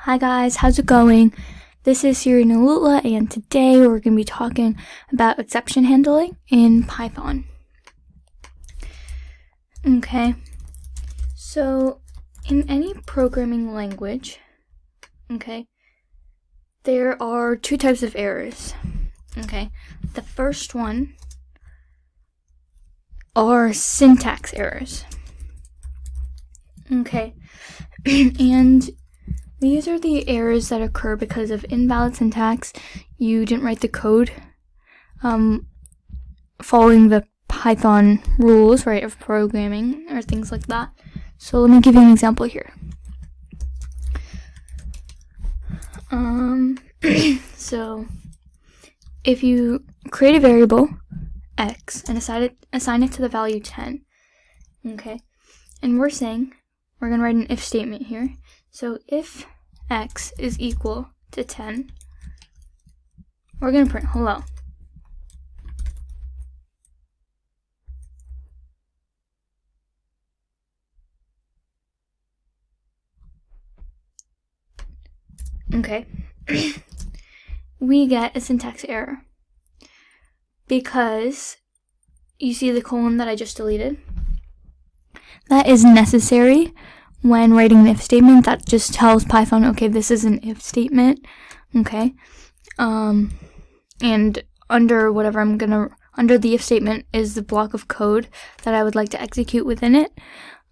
Hi guys, how's it going? This is Siri Nalula, and today we're going to be talking about exception handling in Python. Okay, so in any programming language, there are two types of errors. The first one are syntax errors. And these are the errors that occur because of invalid syntax. You didn't write the code following the Python rules, right, of programming or things like that. So let me give you an example here. So if you create a variable x and assign it to the value 10, and we're saying we're going to write an if statement here. So if x is equal to 10, we're going to print hello. We get a syntax error because you see the colon that I just deleted? That is necessary when writing an if statement. That just tells Python, okay, this is an if statement, and under under the if statement is the block of code that I would like to execute within it,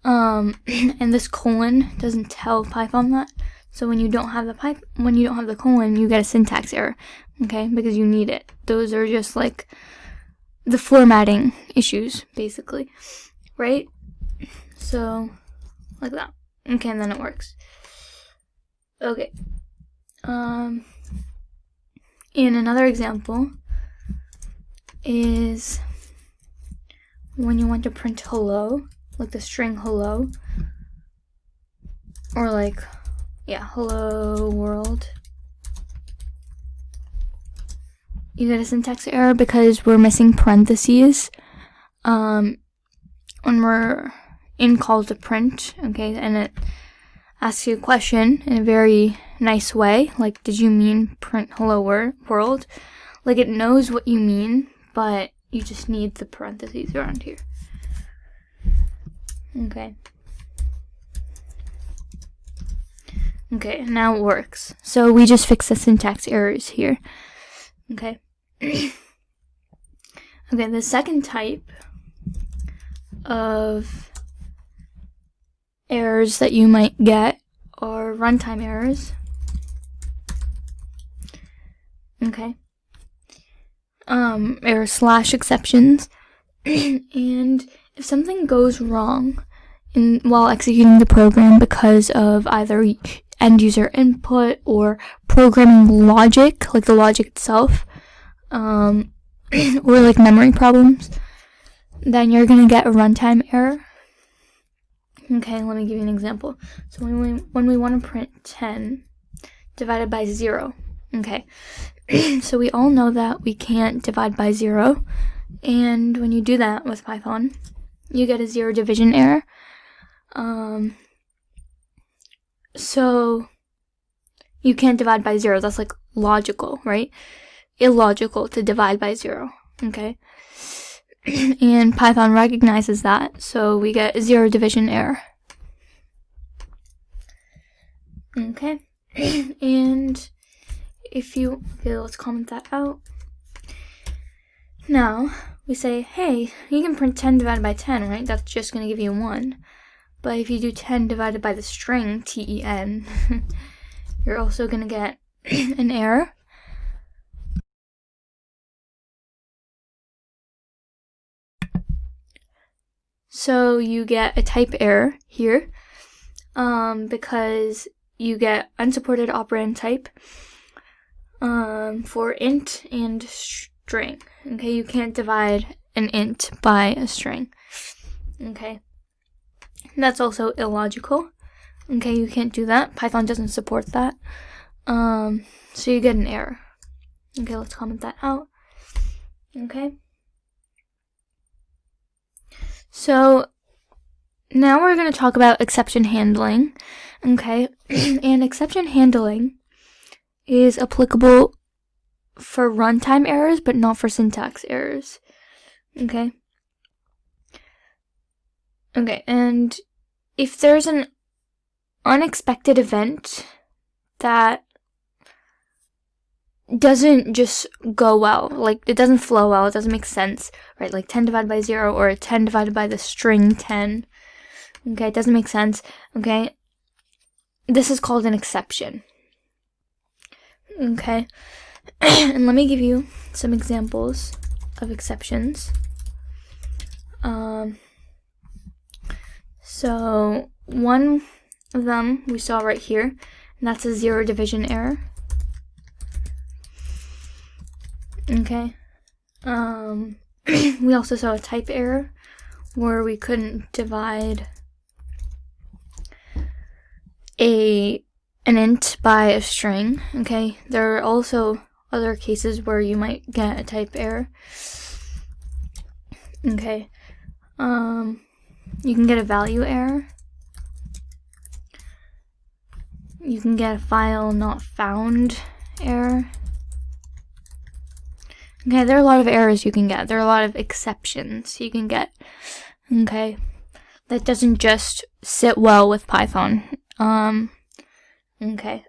and this colon doesn't tell Python that. So when you don't have the colon, you get a syntax error, because you need it. Those are just like the formatting issues, basically, right? So like that. And then it works. And another example is when you want to print hello, like the string hello, or like, hello world. You get a syntax error because we're missing parentheses when we're in call to print, and it asks you a question in a very nice way, like, did you mean print hello world? Like, it knows what you mean, but you just need the parentheses around here. Now it works. So we just fixed the syntax errors here. The second type of errors that you might get are runtime errors. Error / exceptions. And if something goes wrong while executing the program because of either end user input or programming logic, like the logic itself, or like memory problems, then you're going to get a runtime error. Let me give you an example. So when we want to print 10 divided by 0, so we all know that we can't divide by 0, and when you do that with Python, you get a 0 division error. So you can't divide by 0. That's like logical, right? Illogical to divide by 0, and Python recognizes that, so we get a 0 division error. And if you, let's comment that out. Now, we say, hey, you can print 10 divided by 10, right? That's just going to give you 1. But if you do 10 divided by the string, ten, you're also going to get an error. So you get a type error here, because you get unsupported operand type for int and string. You can't divide an int by a string. That's also illogical. You can't do that. Python doesn't support that. So you get an error. Let's comment that out. So now we're going to talk about exception handling, okay? And exception handling is applicable for runtime errors, but not for syntax errors, okay? Okay, and if there's an unexpected event that doesn't just go well, like it doesn't flow well, it doesn't make sense, right? Like 10 divided by 0 or 10 divided by the string 10, okay, it doesn't make sense, okay? This is called an exception, okay? And let me give you some examples of exceptions. So one of them we saw right here, and that's a 0 division error. Okay. We also saw a type error where we couldn't divide an int by a string. Okay. There are also other cases where you might get a type error. Okay. You can get a value error. You can get a file not found error. Okay, there are a lot of errors you can get. There are a lot of exceptions you can get. Okay, that doesn't just sit well with Python. Okay,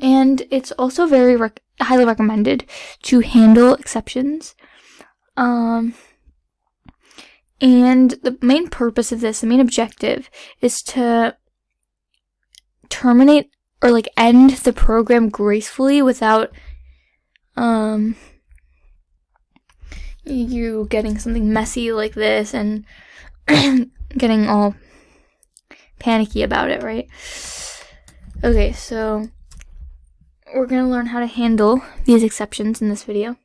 and it's also very highly recommended to handle exceptions. And the main purpose of this, the main objective, is to terminate or like end the program gracefully without you getting something messy like this and getting all panicky about it, right? Okay, so we're gonna learn how to handle these exceptions in this video.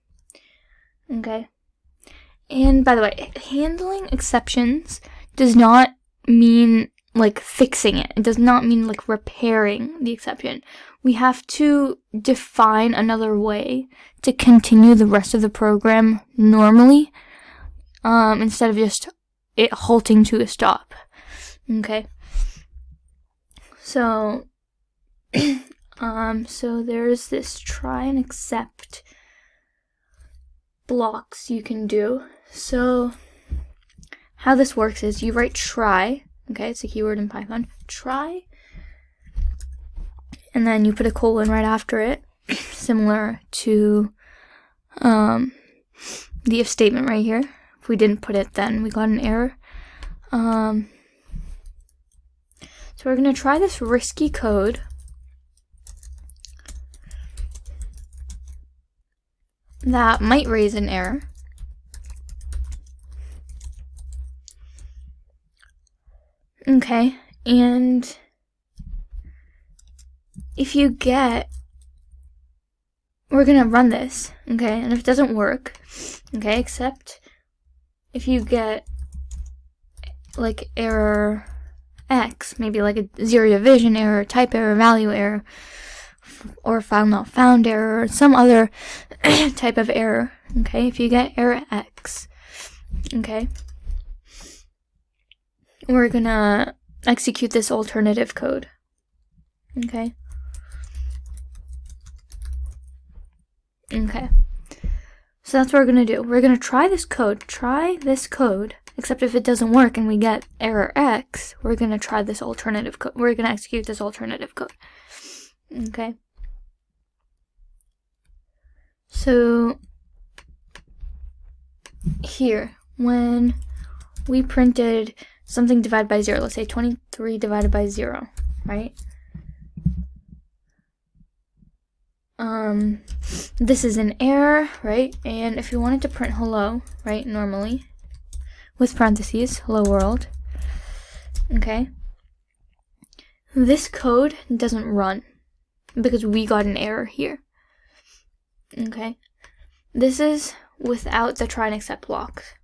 Okay. And by the way, handling exceptions does not mean like fixing it. It does not mean like repairing the exception. We have to define another way to continue the rest of the program normally, instead of just it halting to a stop. Okay. So, so there's this try and except blocks you can do. So how this works is you write try, okay, it's a keyword in Python, try, and then you put a colon right after it, similar to the if statement right here. If we didn't put it, then we got an error. So we're going to try this risky code that might raise an error. Okay, and if you get, we're gonna run this, okay, and if it doesn't work, okay, except if you get like error X, maybe like a 0 division error, type error, value error, or file not found error, or some other type of error, okay, if you get error X, okay, we're gonna execute this alternative code, okay. Okay, so that's what we're gonna do. We're gonna try this code, except if it doesn't work and we get error X, we're gonna try this alternative code. We're gonna execute this alternative code. Okay. So here, when we printed something divided by 0, let's say 23 divided by 0, right? This is an error, right? And if you wanted to print hello, right, normally, with parentheses, hello world, okay, this code doesn't run because we got an error here, okay? This is without the try and except blocks.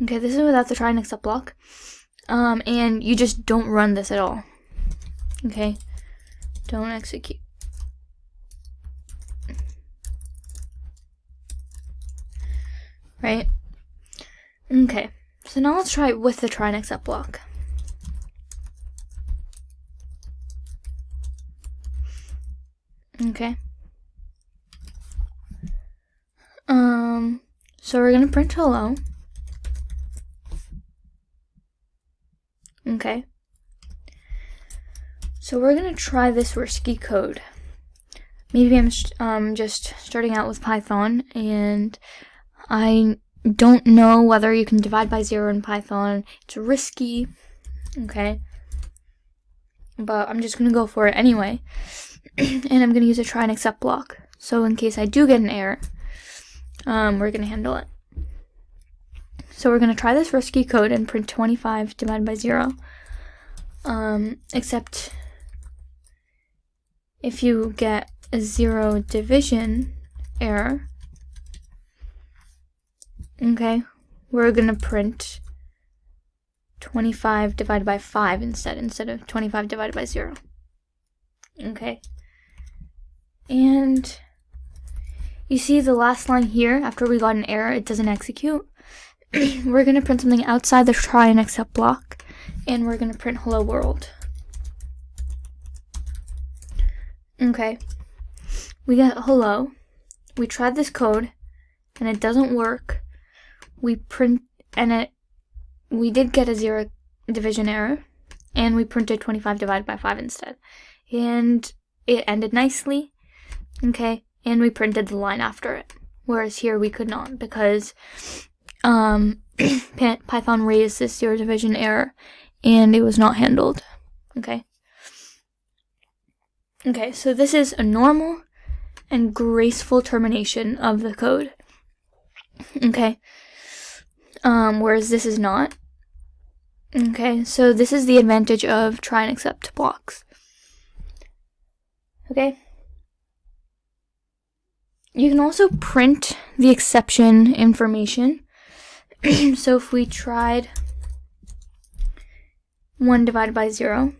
Okay, this is without the try and except block. And you just don't run this at all. Okay? Don't execute. right? Okay, so now let's try it with the try and except block. Okay. So we're gonna print hello. Okay. So we're gonna try this risky code. Maybe I'm just starting out with Python, and I don't know whether you can divide by 0 in Python. It's risky, okay? But I'm just gonna go for it anyway. And I'm gonna use a try and except block. So in case I do get an error, we're gonna handle it. So we're gonna try this risky code and print 25 divided by 0. Except if you get a 0 division error, okay, we're gonna print 25 divided by 5 instead of 25 divided by 0. Okay. And you see the last line here, after we got an error, it doesn't execute. We're going to print something outside the try and except block, and we're going to print hello world. Okay. We got hello. We tried this code, and it doesn't work. We did get a 0 division error, and we printed 25 divided by 5 instead. And it ended nicely, okay, and we printed the line after it. Whereas here we could not, because Python raised this 0 division error, and it was not handled, okay? Okay, so this is a normal and graceful termination of the code, okay? Whereas this is not. Okay, so this is the advantage of try and except blocks. Okay. You can also print the exception information. So if we tried 1 divided by 0,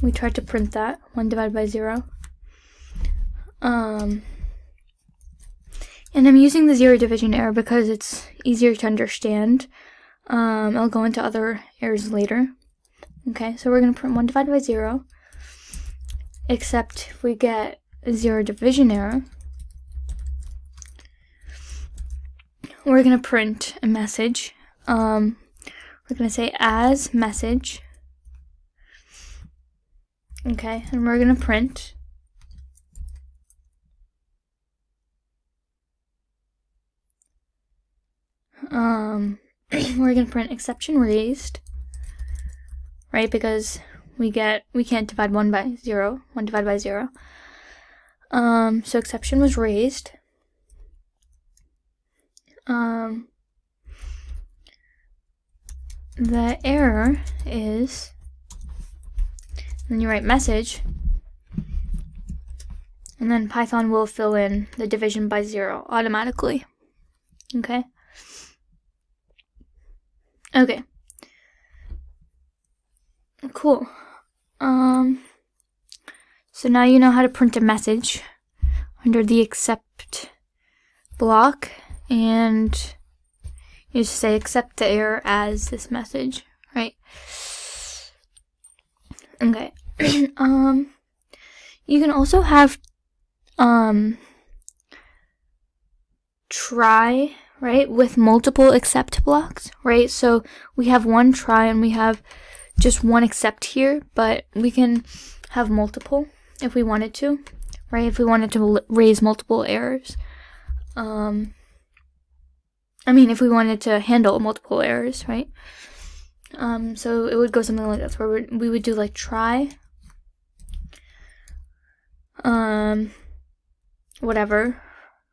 we tried to print that, 1 divided by 0. And I'm using the 0 division error because it's easier to understand. I'll go into other errors later. Okay, so we're going to print 1 divided by 0, except if we get a 0 division error, we're going to print a message. We're going to say as message. Okay, and we're going to print we're going to print exception raised, right? Because we can't divide 1 by 0, 1 divided by 0. So exception was raised. The error is, then you write message, and then Python will fill in the division by 0 automatically. Okay? Okay. Cool. So now you know how to print a message under the except block, and you just say accept the error as this message, right? Okay. You can also have try, right, with multiple except blocks, right? So we have one try and we have just one except here, but we can have multiple if we wanted to, right? If we wanted to raise multiple errors. If we wanted to handle multiple errors, right? So it would go something like this, where we would do like try, whatever.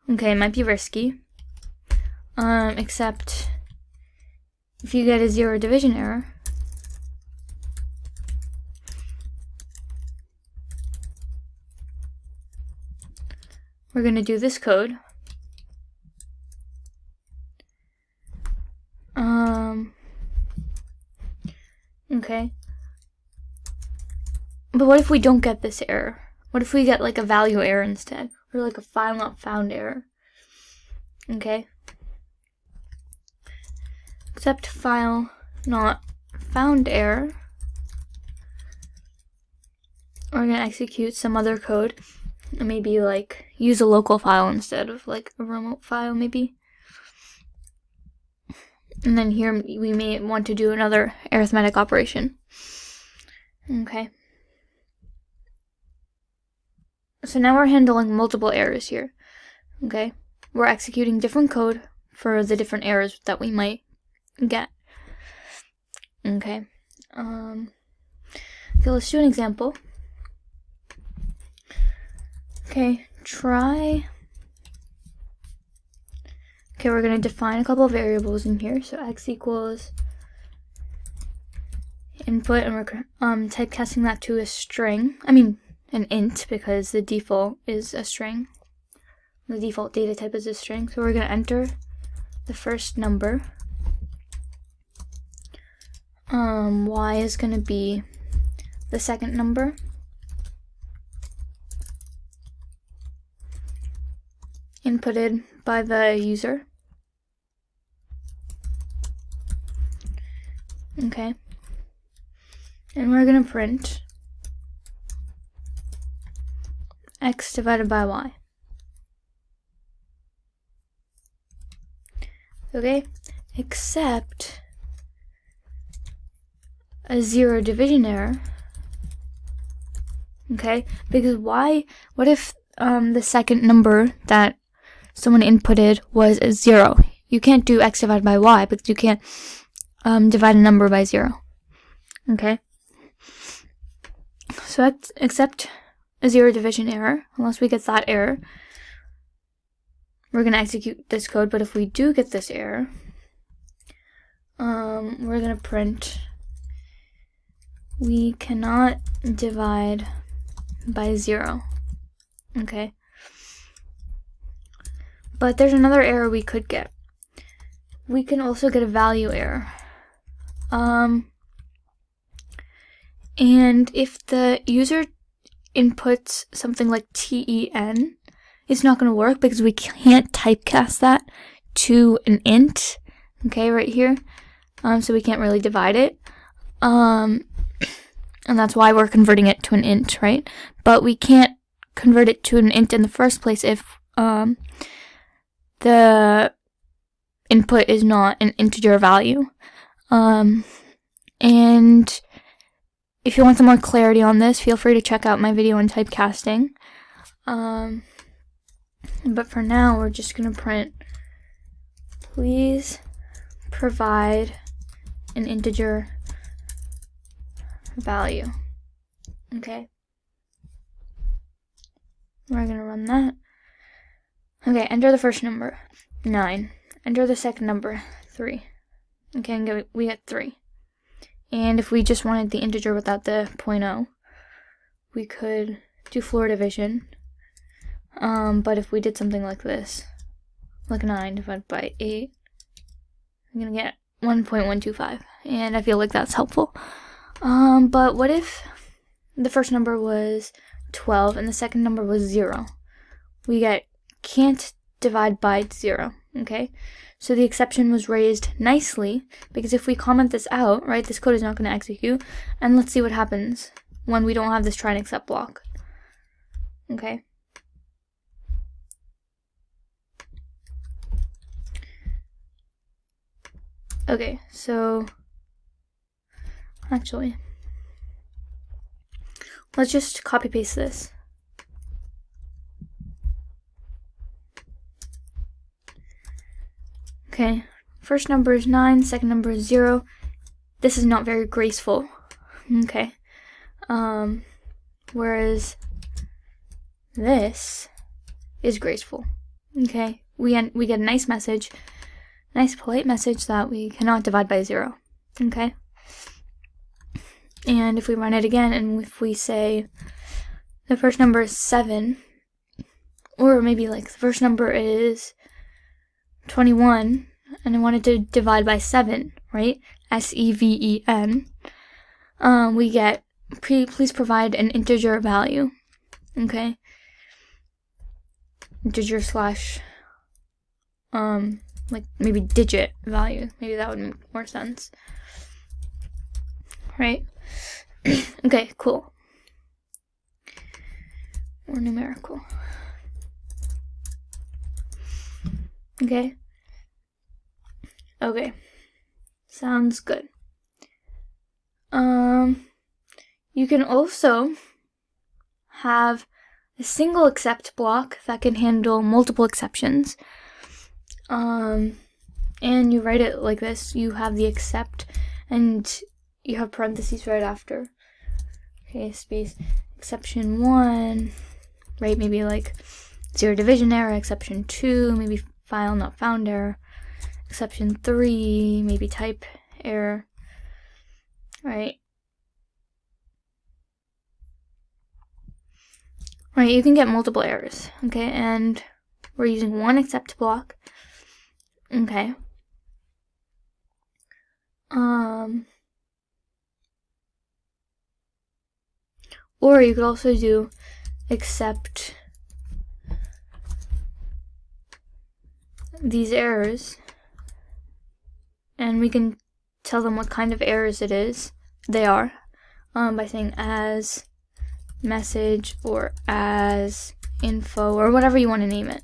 Okay, it might be risky. Except if you get a 0 division error, we're going to do this code. Okay. But what if we don't get this error? What if we get like a value error instead? Or like a file not found error? Okay. Except file not found error. We're gonna execute some other code. Maybe like use a local file instead of like a remote file maybe. And then here we may want to do another arithmetic operation. Okay. So now we're handling multiple errors here. Okay. We're executing different code for the different errors that we might get. Okay. Okay, let's do an example. Okay, we're going to define a couple of variables in here. So x equals input, and we're typecasting that to a string. I mean, an int, because the default is a string. The default data type is a string. So we're going to enter the first number. Y is going to be the second number. Inputted by the user. Okay. And we're going to print x divided by y. Okay, except a zero division error. Okay, because what if the second number that someone inputted was a 0? You can't do x divided by y because you can't divide a number by 0. Okay, so except a zero division error, unless we get that error, we're going to execute this code. But if we do get this error, we're going to print we cannot divide by 0. Okay, but there's another error we could get. We can also get a value error. And if the user inputs something like TEN, it's not going to work because we can't typecast that to an int. Okay, right here. So we can't really divide it. And that's why we're converting it to an int, right? But we can't convert it to an int in the first place if the input is not an integer value. And if you want some more clarity on this, feel free to check out my video on typecasting. But for now, we're just going to print, please provide an integer value. Okay. We're going to run that. Okay, enter the first number, 9. Enter the second number, 3. Okay, and we get 3. And if we just wanted the integer without the 0.0, we could do floor division. But if we did something like this, like 9 divided by 8, I'm going to get 1.125. And I feel like that's helpful. But what if the first number was 12 and the second number was 0? We get can't divide by 0. Okay, so the exception was raised nicely, because if we comment this out, right, this code is not going to execute. And let's see what happens when we don't have this try and except block. Okay. Okay, so actually, let's just copy paste this. Okay, first number is 9, second number is 0. This is not very graceful. Okay. Whereas this is graceful. Okay, we get a nice message, nice polite message that we cannot divide by 0. Okay. And if we run it again, and if we say the first number is 7, or maybe like the first number is 21, and I wanted to divide by 7, right? SEVEN. We get, please provide an integer value. Okay? Integer slash like maybe digit value. Maybe that would make more sense. Right? Okay, cool. Or numerical. Okay. Okay. Sounds good. You can also have a single except block that can handle multiple exceptions. And you write it like this. You have the except and you have parentheses right after. Okay, space, exception 1, right? Maybe like 0 division error, exception 2, maybe file not found error, exception 3, maybe type error, right? Right, you can get multiple errors, okay? And we're using one except block, okay? Or you could also do except these errors, and we can tell them what kind of errors they are, by saying as message or as info or whatever you want to name it,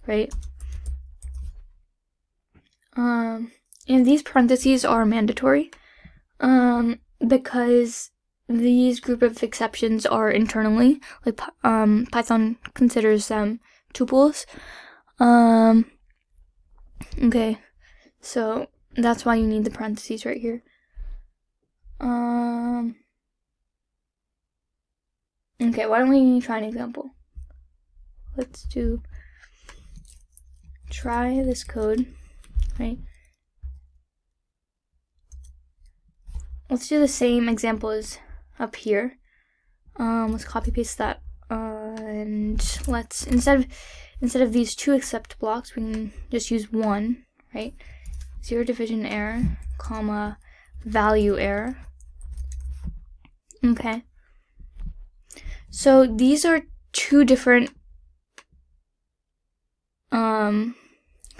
right? And these parentheses are mandatory, because these group of exceptions are internally, like Python considers them tuples. Okay, so that's why you need the parentheses right here. Okay, why don't we try an example? Let's try this code, right? Let's do the same example as up here. Let's copy paste that, and let's instead of these 2 except blocks, we can just use 1, right? 0 division error, comma, value error. Okay. So these are 2 different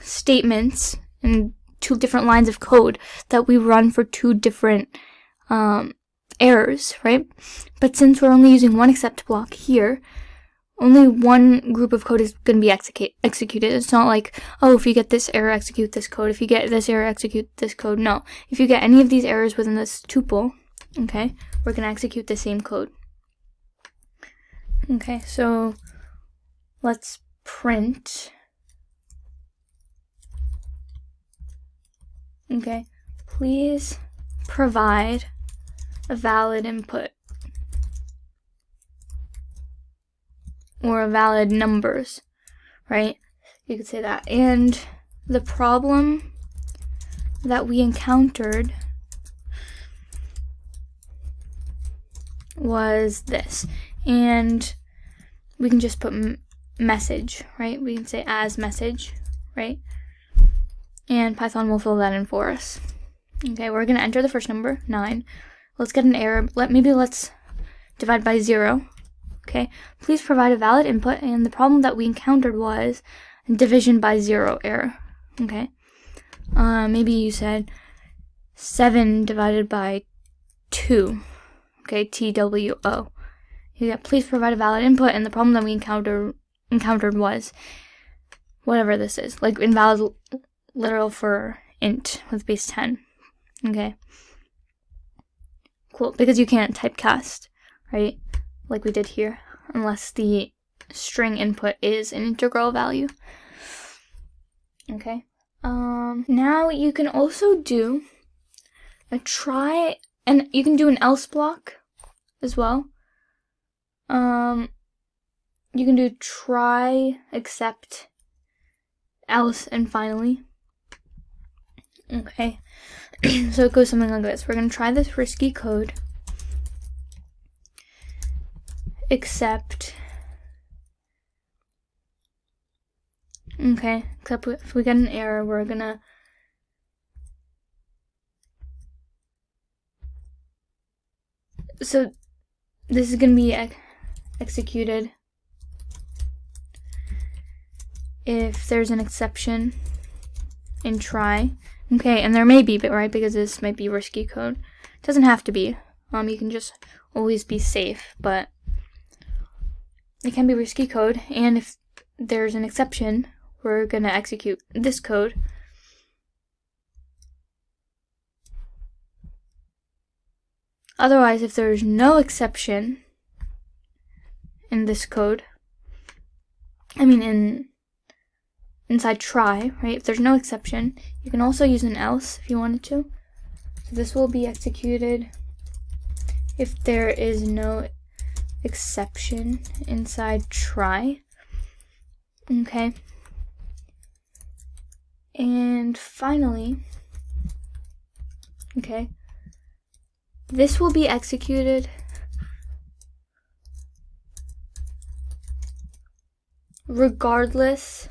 statements and 2 different lines of code that we run for 2 different errors, right? But since we're only using 1 except block here, only one group of code is going to be executed. It's not like, oh, if you get this error, execute this code. If you get this error, execute this code. No. If you get any of these errors within this tuple, okay, we're going to execute the same code. Okay, so let's print. Okay, please provide a valid input or a valid numbers, right? You could say that. And the problem that we encountered was this. And we can just put message, right? We can say as message, right? And Python will fill that in for us. Okay, we're going to enter the first number, 9. Let's get an error. Let's divide by 0. Okay, please provide a valid input, and the problem that we encountered was division by 0 error. Okay, maybe you said 7 divided by 2. Okay, TWO. Yeah, please provide a valid input, and the problem that we encountered was whatever this is, like invalid literal for int with base 10. Okay, cool, because you can't typecast, right? Like we did here, unless the string input is an integral value. Okay. Now you can also do a try, and you can do an else block as well. You can do try, except, else, and finally. Okay. So it goes something like this. We're going to try this risky code, except, okay, except if we get an error, we're going to so this is going to be executed if there's an exception in try. Okay, and there may be, but right, because this might be risky code. It doesn't have to be. You can just always be safe, but it can be risky code, and if there's an exception, we're gonna execute this code. Otherwise, if there's no exception in this code, inside try, right? If there's no exception, you can also use an else if you wanted to. So this will be executed if there is no exception inside try. Okay. And finally, okay, this will be executed regardless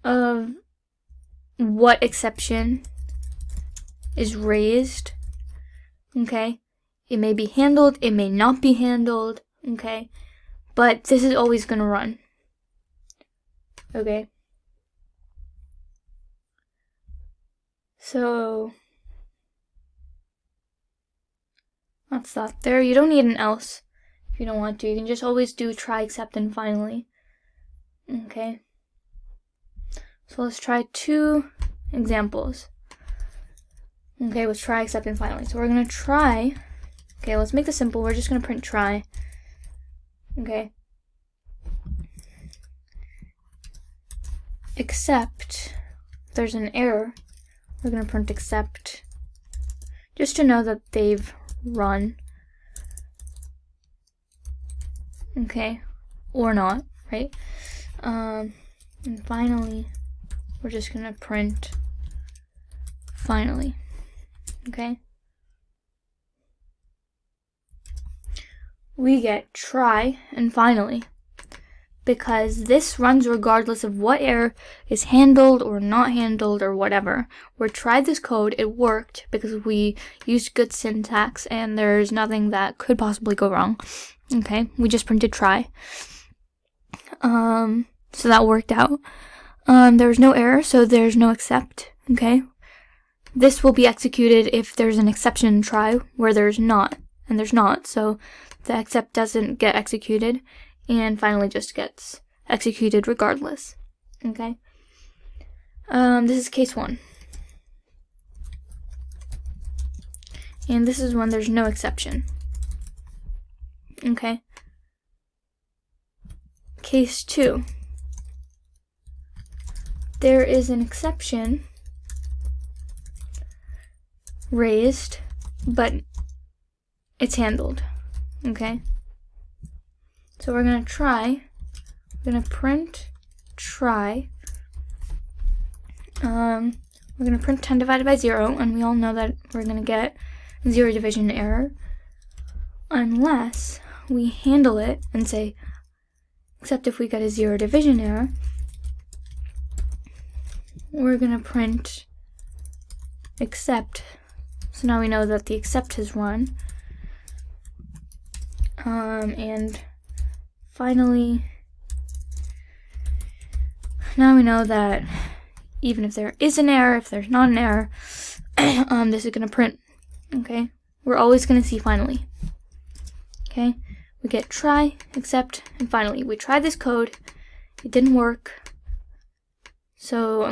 of what exception is raised. Okay, it may be handled, it may not be handled, okay, but this is always going to run. Okay, so that's that there. You don't need an else if you don't want to. You can just always do try, except, and finally. Okay, so let's try 2 examples. Okay, let's try, except, and finally. So we're going to try. Okay, let's make this simple. We're just going to print try. Okay. Except if there's an error, we're going to print except, just to know that they've run. Okay, or not, right? And finally, we're just going to print finally. Okay, we get try and finally, because this runs regardless of what error is handled or not handled or whatever. We tried this code, it worked because we used good syntax and there's nothing that could possibly go wrong. Okay, we just printed try. So that worked out. There was no error, so there's no except. Okay. This will be executed if there's an exception in try where there's not, and there's not, so the except doesn't get executed, and finally just gets executed regardless. Okay? This is case 1. And this is when there's no exception. Okay? Case 2. There is an exception raised, but it's handled. Okay, so we're gonna try. We're gonna print try. We're gonna print 10 divided by 0, and we all know that we're gonna get 0 division error unless we handle it and say, except if we get a 0 division error, we're gonna print except. So now we know that the except has run. And finally, now we know that even if there is an error, if there's not an error, this is going to print. Okay, we're always going to see finally. Okay, we get try, except, and finally. We tried this code, it didn't work. So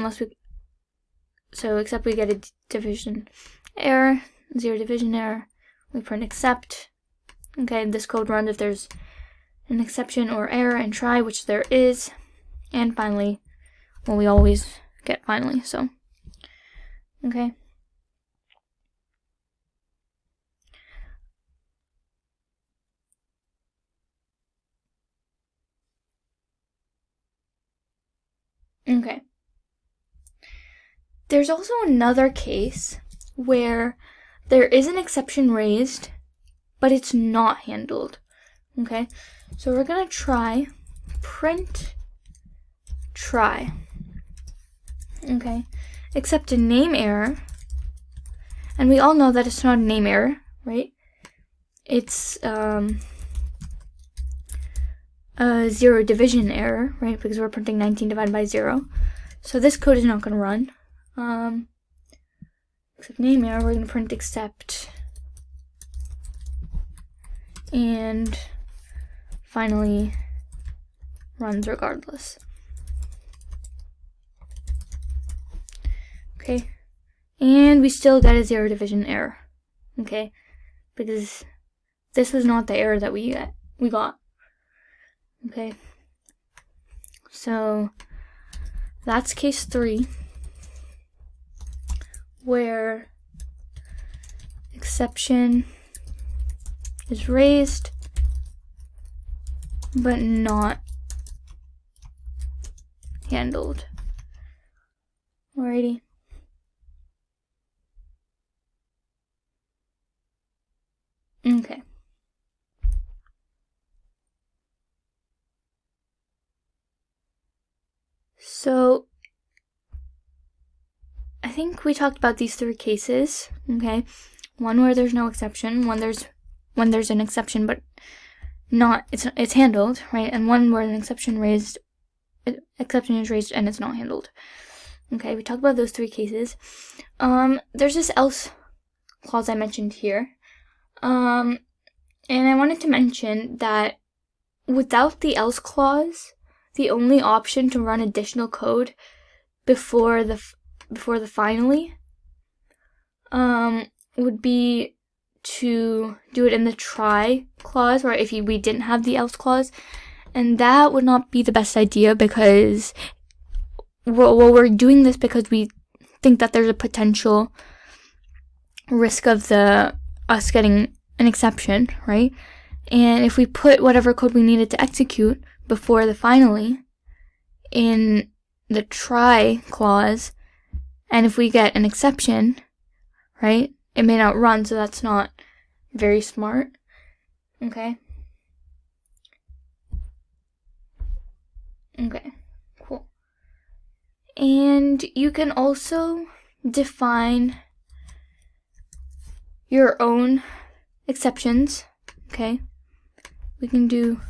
except we get a division error, 0 division error, we print except. Okay, this code runs if there's an exception or error in try, which there is, and finally, well, we always get finally, so, okay. Okay. There's also another case where there is an exception raised, but it's not handled. Okay, so we're gonna try print try. Okay, except a name error, and we all know that it's not a name error, right? It's a a zero division error, right? Because we're printing 19 divided by 0. So this code is not going to run. Except name error, we're going to print except. And finally runs regardless. Okay. And we still got a zero division error. Okay. Because this was not the error that we got. Okay. So that's case 3, where exception is raised but not handled. Alrighty. Okay. So I think we talked about these 3 cases, okay? One where there's no exception, when there's an exception but not it's handled, right? And one where an exception is raised and it's not handled. Okay, we talked about those 3 cases. There's this else clause I mentioned here. And I wanted to mention that without the else clause, the only option to run additional code before the finally would be to do it in the try clause, or if we didn't have the else clause, and that would not be the best idea, because we're doing this because we think that there's a potential risk of us getting an exception, right? And if we put whatever code we needed to execute before the finally in the try clause, and if we get an exception, right, it may not run, so that's not very smart. Okay. Okay, cool. And you can also define your own exceptions, okay? We can do,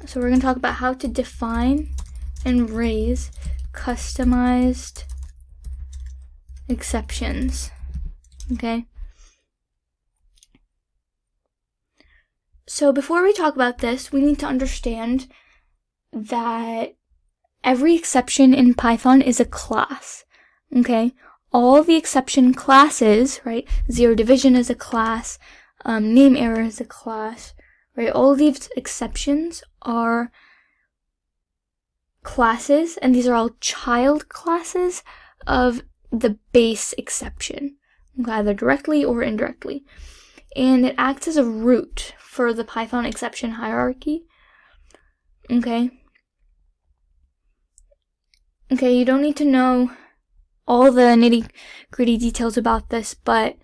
so we're going to talk about how to define and raise customized exceptions, okay? So before we talk about this, we need to understand that every exception in Python is a class, okay? All the exception classes, right? Zero division is a class, name error is a class, right? All these exceptions are classes, and these are all child classes of the base exception, either directly or indirectly. And it acts as a root for the Python exception hierarchy. Okay. Okay, you don't need to know all the nitty-gritty details about this, but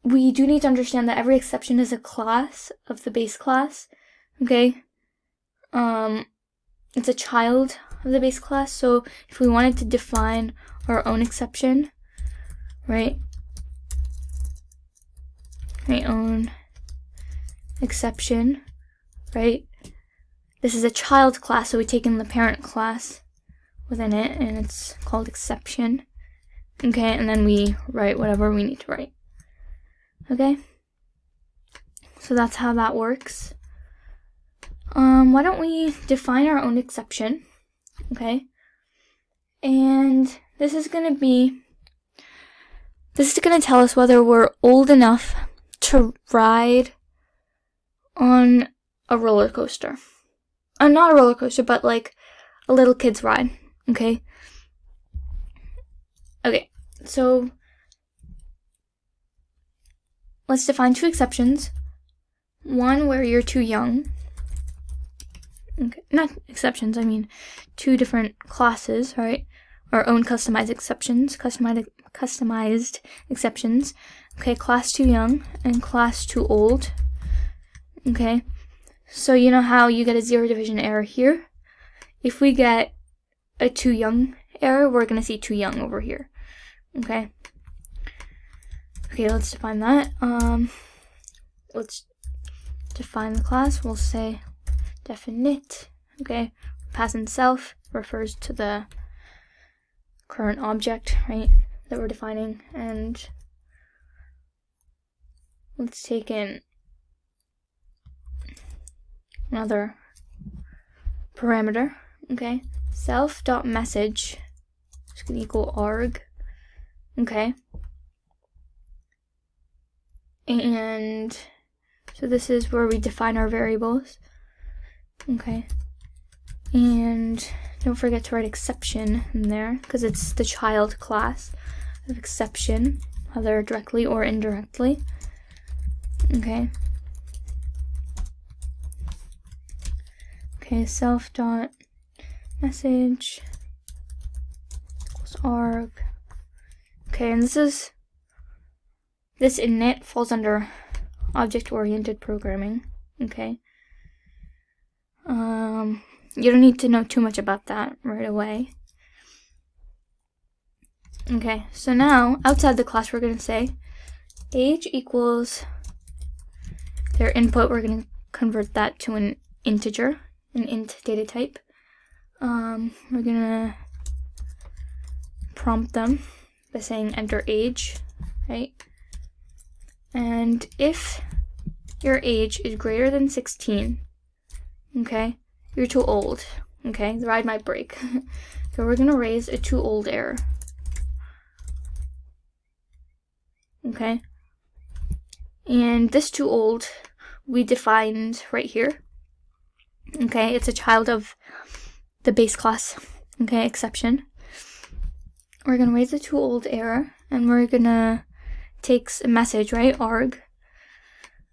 we do need to understand that every exception is a class of the base class. Okay. It's a child of the base class, so if we wanted to define our own exception, right? My own exception, right? This is a child class, so we take in the parent class within it, and it's called exception. Okay, and then we write whatever we need to write. Okay? So that's how that works. Why don't we define our own exception? Okay? And this is going to tell us whether we're old enough to ride on a roller coaster. Not a roller coaster, but like a little kid's ride. Okay? Okay, so let's define 2 exceptions. One where you're too young. Okay, not exceptions, I mean 2 different classes, right? Our own customized exceptions, customized exceptions. Okay, class too young and class too old. Okay, so you know how you get a zero division error here? If we get a too young error, we're going to see too young over here. Okay. Okay, let's define that. Let's define the class, we'll say definite. Okay, pass in self refers to the current object, right, that we're defining. And let's take in another parameter. Okay, self.message is going to equal arg. Okay, and so this is where we define our variables. Okay, and don't forget to write exception in there, because it's the child class of exception, either directly or indirectly. Okay. Okay, self.message equals arg. Okay, and this init falls under object-oriented programming. Okay. You don't need to know too much about that right away. Okay, so now outside the class we're going to say age equals their input. We're going to convert that to an integer, an int data type. We're going to prompt them by saying enter age, right? And if your age is greater than 16, okay, you're too old. Okay, the ride might break. So we're going to raise a too old error. Okay, and this too old we defined right here. Okay, it's a child of the base class, okay, exception. We're going to raise the too old error, and we're going to take a message, right, arg,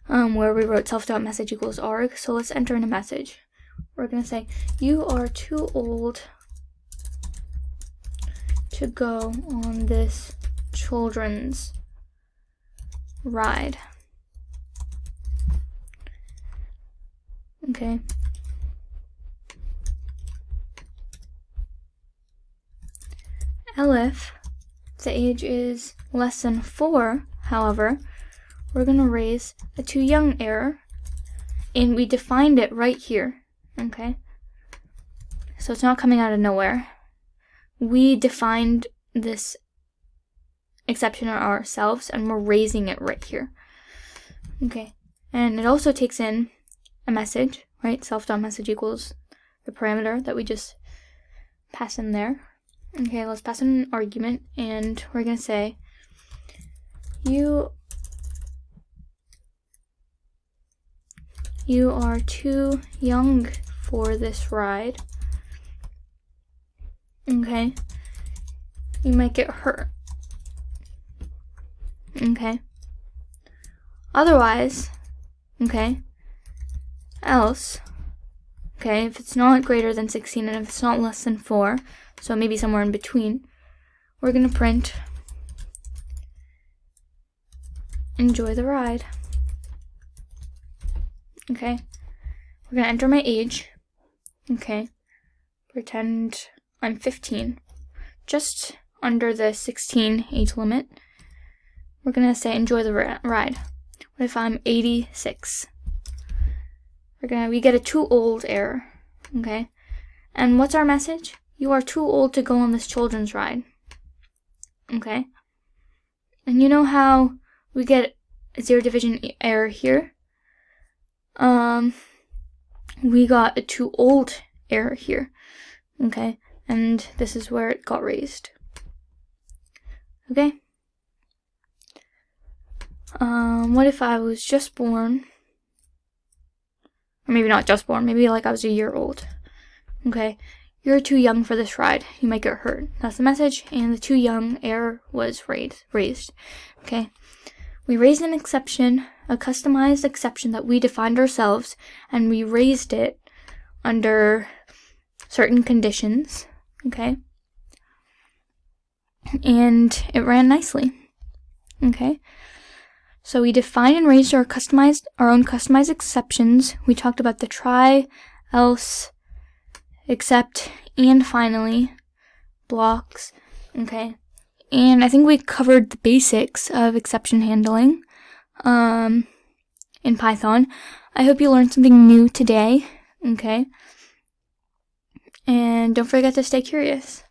where we wrote self.message equals arg. So let's enter in a message. We're going to say, you are too old to go on this children's ride. Okay. If the age is less than 4, however, we're going to raise a too young error, and we defined it right here. Okay, so it's not coming out of nowhere. We defined this exception ourselves, and we're raising it right here. Okay, and it also takes in a message, right? Self.message equals the parameter that we just pass in there. Okay, let's pass in an argument, and we're going to say you are too young for this ride. Okay, you might get hurt. Okay, otherwise, okay, else, okay, if it's not greater than 16 and if it's not less than 4, so maybe somewhere in between, we're going to print enjoy the ride. Okay, we're going to enter my age. Okay, pretend I'm 15, just under the 16 age limit. We're going to say enjoy the ride. What if I'm 86? We get a too old error. Okay, and what's our message? You are too old to go on this children's ride. Okay, and you know how we get a zero division error here? We got a too old error here. Okay, and this is where it got raised. Okay, what if I was just born, or maybe not just born, maybe like I was a year old. Okay, you're too young for this ride, you might get hurt. That's the message, and the too young error was raised. Okay, we raised an exception, a customized exception that we defined ourselves, and we raised it under certain conditions. Okay, and it ran nicely. Okay, so we defined and raised our own customized exceptions. We talked about the try, else, except, and finally blocks. Okay, and I think we covered the basics of exception handling in Python. I hope you learned something new today, okay? And don't forget to stay curious.